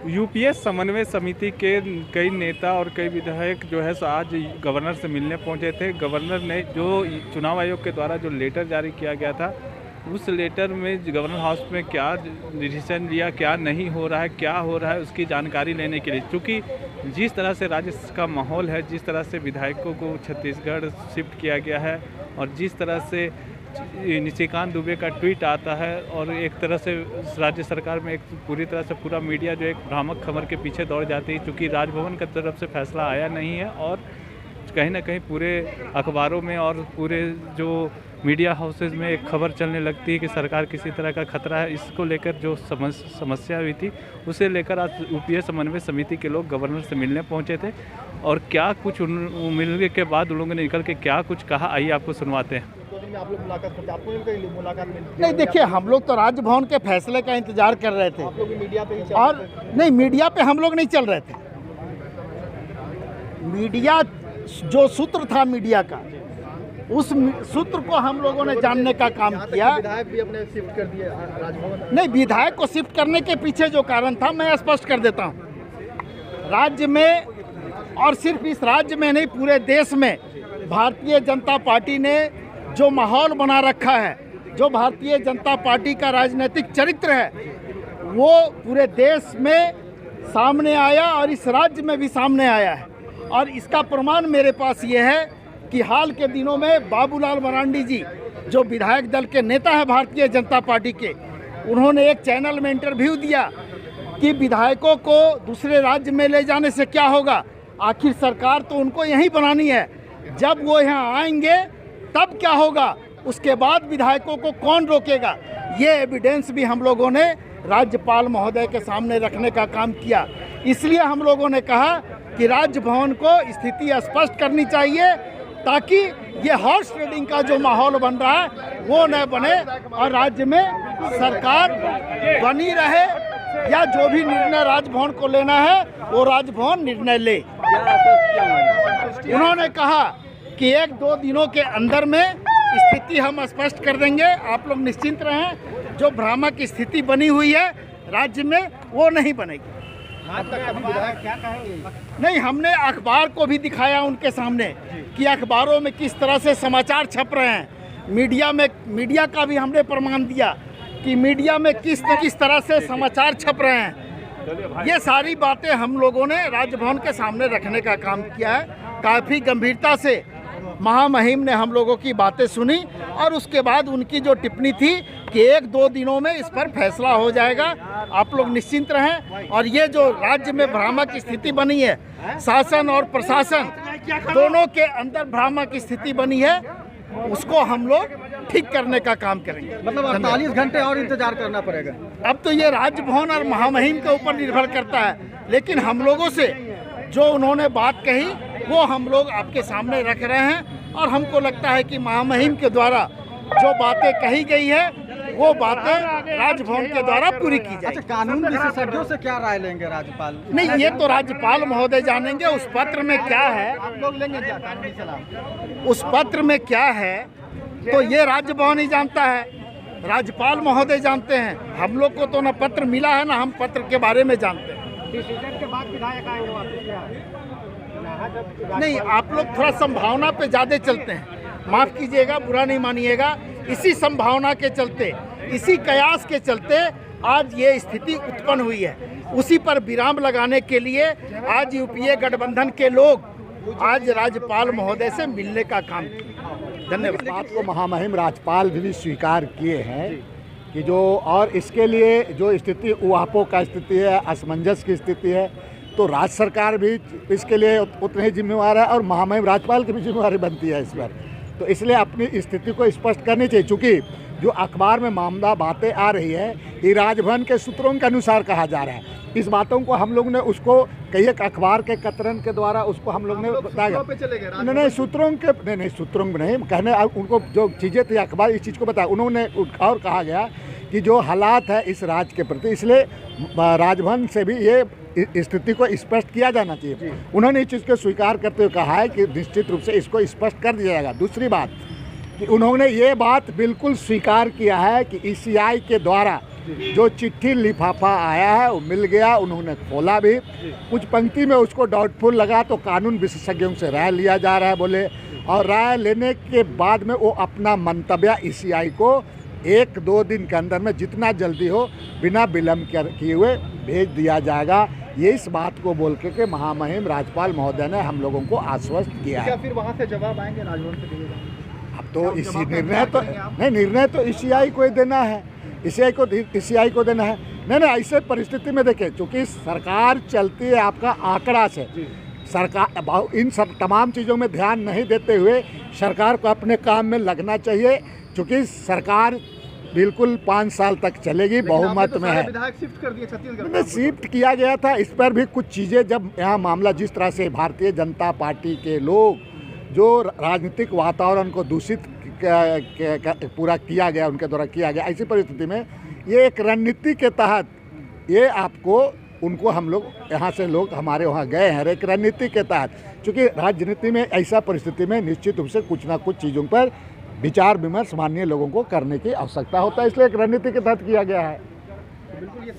UPA समन्वय समिति के कई नेता और कई विधायक जो है सो आज गवर्नर से मिलने पहुंचे थे। गवर्नर ने जो चुनाव आयोग के द्वारा जो लेटर जारी किया गया था, उस लेटर में गवर्नर हाउस में क्या डिसीजन लिया, क्या नहीं हो रहा है, क्या हो रहा है, उसकी जानकारी लेने के लिए, चूँकि जिस तरह से राज्य का माहौल है, जिस तरह से विधायकों को छत्तीसगढ़ शिफ्ट किया गया है और जिस तरह से निशिकांत दुबे का ट्वीट आता है और एक तरह से राज्य सरकार में एक पूरी तरह से पूरा मीडिया जो एक भ्रामक खबर के पीछे दौड़ जाती है, क्योंकि राजभवन की तरफ से फैसला आया नहीं है और कहीं ना कहीं पूरे अखबारों में और पूरे जो मीडिया हाउसेज में एक खबर चलने लगती है कि सरकार किसी तरह का खतरा है। इसको लेकर जो समस्या हुई थी, उसे लेकर आज यूपीए समन्वय समिति के लोग गवर्नर से मिलने पहुंचे थे और क्या कुछ मिलने के बाद उन लोगों ने निकल के क्या कुछ कहा, आइए आपको सुनवाते हैं। आप लोग मुलाकात करते, आपको मुलाकात मिलती? नहीं, देखिए, हम लोग तो राजभवन के फैसले का इंतजार कर रहे थे। आप लोग मीडिया पे ही और नहीं, मीडिया पे हम लोग नहीं चल रहे थे। मीडिया जो सूत्र था मीडिया का, उस सूत्र को हम लोगों ने जानने का काम किया। विधायक भी अपने शिफ्ट कर दिए राजभवन। नहीं, विधायक को शिफ्ट करने के पीछे जो कारण था मैं स्पष्ट कर देता हूँ। राज्य में और सिर्फ इस राज्य में नहीं, पूरे देश में भारतीय जनता पार्टी ने जो माहौल बना रखा है, जो भारतीय जनता पार्टी का राजनीतिक चरित्र है, वो पूरे देश में सामने आया और इस राज्य में भी सामने आया है। और इसका प्रमाण मेरे पास ये है कि हाल के दिनों में बाबूलाल मरांडी जी, जो विधायक दल के नेता है भारतीय जनता पार्टी के, उन्होंने एक चैनल में इंटरव्यू दिया कि विधायकों को दूसरे राज्य में ले जाने से क्या होगा, आखिर सरकार तो उनको यहीं बनानी है, जब वो यहाँ आएंगे तब क्या होगा, उसके बाद विधायकों को कौन रोकेगा। ये एविडेंस भी हम लोगों ने राज्यपाल महोदय के सामने रखने का काम किया। इसलिए हम लोगों ने कहा कि राजभवन को स्थिति स्पष्ट करनी चाहिए, ताकि ये हॉर्स ट्रेडिंग का जो माहौल बन रहा है वो न बने और राज्य में सरकार बनी रहे, या जो भी निर्णय राजभवन को लेना है वो राजभवन निर्णय ले। उन्होंने कहा कि 1-2 दिनों के अंदर में स्थिति हम स्पष्ट कर देंगे, आप लोग निश्चिंत रहें। जो भ्रामक स्थिति बनी हुई है राज्य में वो नहीं बनेगी। क्या कहेंगे? नहीं, हमने अखबार को भी दिखाया उनके सामने कि अखबारों में किस तरह से समाचार छप रहे हैं। मीडिया का भी हमने प्रमाण दिया कि मीडिया में किस तरह से समाचार छप रहे हैं। ये सारी बातें हम लोगों ने राजभवन के सामने रखने का काम किया है। काफ़ी गंभीरता से महामहिम ने हम लोगों की बातें सुनी और उसके बाद उनकी जो टिप्पणी थी कि 1-2 दिनों में इस पर फैसला हो जाएगा, आप लोग निश्चिंत रहें। और ये जो राज्य में भ्रामक स्थिति बनी है, शासन और प्रशासन दोनों के अंदर भ्रामक स्थिति बनी है, उसको हम लोग ठीक करने का काम करेंगे। मतलब 48 घंटे और इंतजार करना पड़ेगा? अब तो ये राजभवन और महामहिम के ऊपर निर्भर करता है, लेकिन हम लोगों से जो उन्होंने बात कही वो हम लोग आपके सामने रख रहे हैं और हमको लगता है कि महामहिम के द्वारा जो बातें कही गई है वो बातें राजभवन के द्वारा पूरी की जाए। अच्छा, कानून विशेषज्ञों से क्या राय लेंगे राज्यपाल? नहीं, ये तो राज्यपाल महोदय जानेंगे। उस पत्र में क्या है, आप लोग लेंगे क्या कानूनी सलाह? उस पत्र में क्या है तो ये राजभवन ही जानता है, राज्यपाल महोदय जानते हैं। हम लोग को तो ना पत्र मिला है ना हम पत्र के बारे में जानते हैं। डिसीजन के बाद विधायक आए हो नहीं, आप लोग थोड़ा संभावना पे ज़्यादा चलते हैं, माफ़ कीजिएगा, बुरा नहीं मानिएगा। इसी संभावना के चलते, इसी कयास के चलते आज ये स्थिति उत्पन्न हुई है। उसी पर विराम लगाने के लिए आज यूपीए गठबंधन के लोग आज राज्यपाल महोदय से मिलने का काम किया। धन्यवाद। बात को महामहिम राज्यपाल भी स्वीकार किए हैं कि जो और इसके लिए जो स्थिति उहापों का स्थिति है, असमंजस की स्थिति है, तो राज्य सरकार भी इसके लिए उतनी ही जिम्मेवार है और महामहिम राज्यपाल की भी जिम्मेवारी बनती है इस पर। तो इसलिए अपनी स्थिति को स्पष्ट करनी चाहिए, चूँकि जो अखबार में मामला बातें आ रही है ये राजभवन के सूत्रों के अनुसार कहा जा रहा है। इस बातों को हम लोग ने उसको कई एक अखबार के कतरन के द्वारा उसको हम लोग ने बताया। नहीं, सूत्रों के नहीं, सूत्रों में नहीं कहने, उनको जो चीज़ें थी अखबार इस चीज़ को बताया। उन्होंने और कहा गया कि जो हालात है इस राज्य के प्रति, इसलिए राजभवन से भी ये स्थिति को स्पष्ट किया जाना चाहिए। उन्होंने इस चीज़ को स्वीकार करते हुए कहा है कि निश्चित रूप से इसको स्पष्ट कर दिया जाएगा। दूसरी बात कि उन्होंने ये बात बिल्कुल स्वीकार किया है कि ईसीआई के द्वारा जो चिट्ठी लिफाफा आया है वो मिल गया, उन्होंने खोला भी, कुछ पंक्ति में उसको डाउटफुल लगा तो कानून विशेषज्ञों से राय लिया जा रहा है बोले, और राय लेने के बाद में वो अपना मंतव्य ईसीआई को 1-2 दिन के अंदर में जितना जल्दी हो बिना विलम्ब किए हुए भेज दिया जाएगा। ये इस बात को बोल के महामहिम राज्यपाल महोदय ने हम लोगों को आश्वस्त किया है। क्या फिर वहाँ से जवाब आएंगे राजभवन से दिए जाएंगे? अब तो इसी निर्णय तो ईसीआई को ही देना है, ईसीआई को देना है। नहीं, ऐसे परिस्थिति में देखें, चूँकि सरकार चलती है आपका आंकड़ा से, सरकार इन सब तमाम चीज़ों में ध्यान नहीं देते हुए सरकार को अपने काम में लगना चाहिए, क्योंकि सरकार बिल्कुल 5 साल तक चलेगी, बहुमत में है। विधायक शिफ्ट कर दिए छत्तीसगढ़ में शिफ्ट किया गया था, इस पर भी कुछ चीज़ें, जब यहाँ मामला जिस तरह से भारतीय जनता पार्टी के लोग जो राजनीतिक वातावरण को दूषित पूरा किया गया, उनके द्वारा किया गया, ऐसी परिस्थिति में ये एक रणनीति के तहत ये आपको उनको हम लोग यहाँ से लोग हमारे वहाँ गए हैं एक रणनीति के तहत, क्योंकि राजनीति में ऐसा परिस्थिति में निश्चित रूप से कुछ ना कुछ चीज़ों पर विचार विमर्श माननीय लोगों को करने की आवश्यकता होता है, इसलिए एक रणनीति के तहत किया गया है। बिल्कुल ये